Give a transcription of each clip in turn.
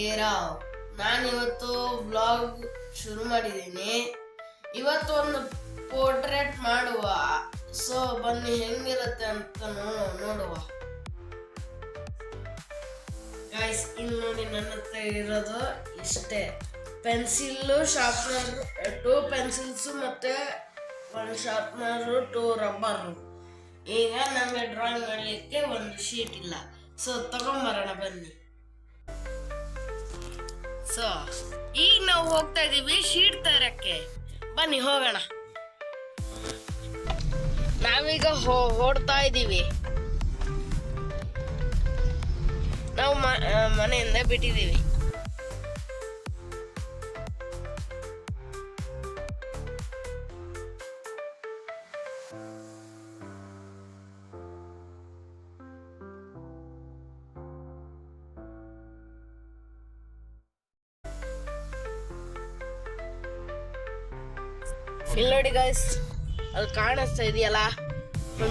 ಏರಾವ್ ನಾನಿವತ್ತು ವ್ಲಾಗ್ ಶುರು ಮಾಡಿದ್ದೀನಿ. ಇವತ್ತು ಒಂದು ಪೋರ್ಟ್ರೇಟ್ ಮಾಡುವ. ಸೊ ಬನ್ನಿ ಹೆಂಗಿರುತ್ತೆ ಅಂತ ನೋಡುವ. ಗೈಸ್ ಇಲ್ಲಿ ನೋಡಿ, ನನ್ನ ಹತ್ರ ಇರೋದು ಇಷ್ಟೇ: ಪೆನ್ಸಿಲ್, ಶಾರ್ಪ್ನರ್, 2 ಪೆನ್ಸಿಲ್ಸ್ ಮತ್ತೆ 1 ಶಾರ್ಪ್ನರ್, 2 ರಬ್ಬರ್. ಈಗ ನಮಗೆ ಡ್ರಾಯಿಂಗ್ ಮಾಡಲಿಕ್ಕೆ ಒಂದು ಶೀಟ್ ಇಲ್ಲ, ಸೊ ತಗೊಂಬರೋಣ ಬನ್ನಿ. ಸೊ ಈಗ ನಾವು ಹೋಗ್ತಾ ಇದೀವಿ ಶೀಟ್ ತರಕ್ಕೆ. ಬನ್ನಿ ಹೋಗೋಣ. ನಾವೀಗ ಹೊಡ್ತಾ ಇದ್ದೀವಿ. ನಾವು ಮನೆಯಿಂದ ಬಿಟ್ಟಿದ್ದೀವಿ. ಇಲ್ಲಿ ನೋಡಿ ಗೈಸ್, ಅಲ್ಲಿ ಕಾಣಿಸ್ತಾ ಇದೆಯಲ್ಲ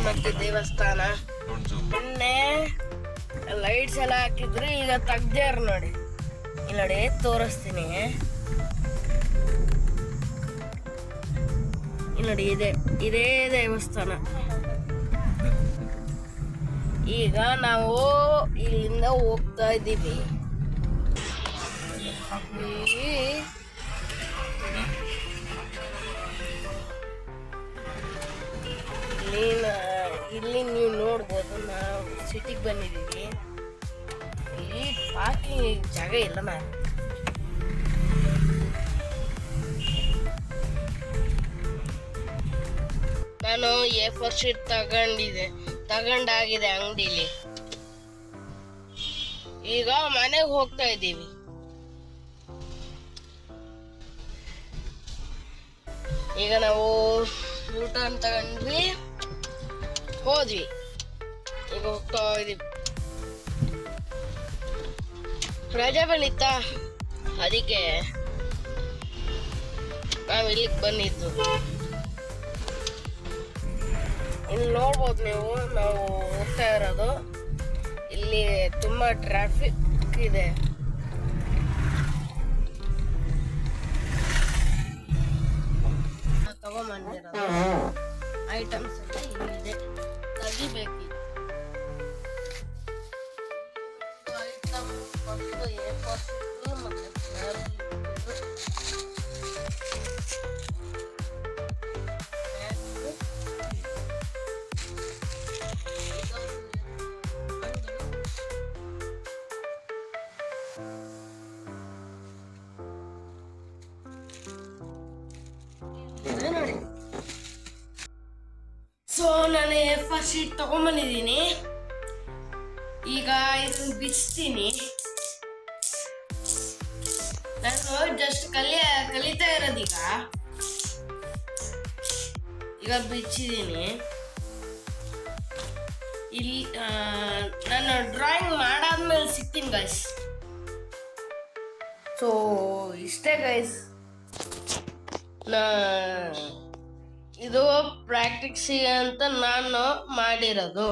ಮತ್ತೆ ದೇವಸ್ಥಾನ. ಮೊನ್ನೆ ಲೈಟ್ಸ್ ಎಲ್ಲ ಹಾಕಿದ್ರೆ ಈಗ ತೆಗ್ದ್ಯಾರ ನೋಡಿ. ಇಲ್ಲಿ ನೋಡಿ ತೋರಿಸ್ತೀನಿ. ಇಲ್ಲಿ ನೋಡಿ ಇದೇ ದೇವಸ್ಥಾನ. ಈಗ ನಾವು ಇಲ್ಲಿಂದ ಹೋಗ್ತಾ ಇದ್ದೀವಿ. ಇಲ್ಲಿ ನೀವು ನೋಡ್ಬೋದು, ನಾವು ಸಿಟಿಗೆ ಬಂದಿದ್ದೀವಿ. ಇಲ್ಲಿ ಪಾರ್ಕಿಂಗ್ ಜಾಗ ಇಲ್ಲ. ನಾನು A4 ಶೀಟ್ ತಗೊಂಡಾಗಿದೆ ಅಂಗಡಿಲಿ. ಈಗ ಮನೆಗೆ ಹೋಗ್ತಾ ಇದ್ದೀವಿ. ಈಗ ನಾವು ಊಟ ಅಂತ ತಗೊಂಡ್ವಿ, ಹೋದ್ವಿ. ಈಗ ಹೋಗ್ತಾ ಇದೀವಿ. ರಜೆ ಬಂದಿತ್ತ, ಅದಕ್ಕೆ ನಾವು ಇಲ್ಲಿಗೆ ಬಂದಿದ್ದು. ಇಲ್ಲಿ ನೋಡ್ಬೋದು ನೀವು, ನಾವು ಹೋಗ್ತಾ ಇರೋದು. ಇಲ್ಲಿ ತುಂಬಾ ಟ್ರಾಫಿಕ್ ಇದೆ. ತಗೊಂಬಂದಿರೋದು ಐಟಮ್ಸ್ ಎಲ್ಲ ಇಲ್ಲಿದೆ. ತೆಗಿಬೇಕು. ಐಟಮ್ ಫಸ್ಟ್ A4 ಶೀಟ್ ಮತ್ತೆ ನೋಡಿ. ಸೊ ನಾನು A4 ಶೀಟ್ ತಗೊಂಡ್ಬಂದಿದ್ದೀನಿ. ಈಗ ಇದನ್ನು ಬಿಚ್ತೀನಿ. ನಾನು ಜಸ್ಟ್ ಕಲಿತಾ ಇರೋದೀಗ. ಈಗ ಬಿಚ್ಚಿದ್ದೀನಿ. ಇಲ್ಲಿ ನಾನು ಡ್ರಾಯಿಂಗ್ ಮಾಡಾದ್ಮೇಲೆ ಸಿಗ್ತೀನಿ ಗೈಸ್. ಸೊ ಇಷ್ಟೇ ಗೈಸ್, ಇದು ಪ್ರಾಕ್ಟೀಸಿಗೆ ಅಂತ ನಾನು ಮಾಡಿರೋದು.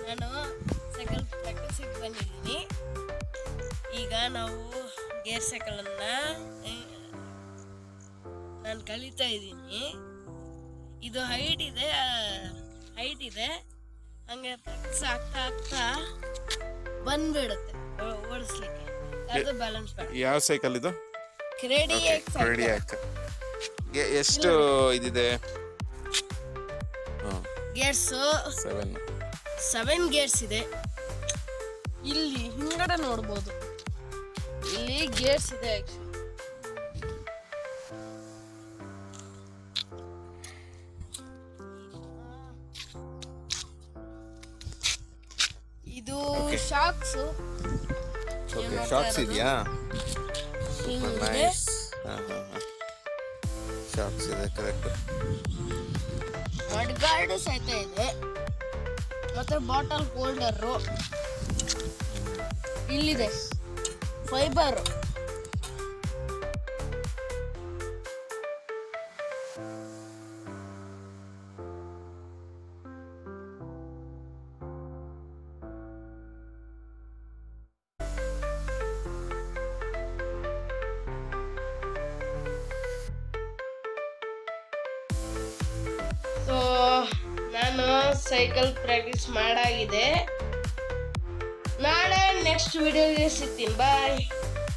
ನಾನು ಸೈಕಲ್ ಪ್ರಾಕ್ಟೀಸಿಗೆ ಬಂದಿದ್ದೀನಿ. ಈಗ ನಾವು ಗೇರ್ ಸೈಕಲನ್ನ ನಾನು ಕಲಿತಾ ಇದ್ದೀನಿ. ಇದು ಹೈಟ್ ಇದೆ. ಹಂಗೆ ಪ್ರಾಕ್ಟೀಸ್ ಆಗ್ತಾ ಬಂದ್ಬಿಡುತ್ತೆ ಓಡಿಸ್ಲಿಕ್ಕೆ. ಅದು ಬ್ಯಾಲೆನ್ಸ್ ಬೇಡ. ಯಾವ ಸೈಕಲ್ ಇದು? ಕ್ರೆಡಿಯಾಕ್. ಎಷ್ಟು ಇದಿದೆ? ಗೇರ್ಸ್ 7 ಗೇರ್ಸ್ ಇದೆ. ಇಲ್ಲಿ ಹಿಂಗಡೆ ನೋಡ್ಬೋದು, ಇಲ್ಲಿ ಗೇರ್ಸ್ ಇದೆ. ಇದು ಶಾಕ್ಸ್ ಇದೆಯಾ? ಶಾಕ್ಸ್ ಇದೆ, ಕರೆಕ್ಟ್. ಮಡ್ಗಾರ್ಡ್ ಸಹಿತ ಇದೆ. ಮತ್ತೆ ಬಾಟಲ್ ಹೋಲ್ಡರ್ ಇಲ್ಲಿದೆ ಫೈಬರ್. ಸೊ ನಾನು ಸೈಕಲ್ ಪ್ರಾಕ್ಟೀಸ್ ಮಾಡಾಗಿದೆ. ನಾಳೆ ನೆಕ್ಸ್ಟ್ ವಿಡಿಯೋಗೆ ಸಿಗ್ತೀನಿ. ಬಾಯ್.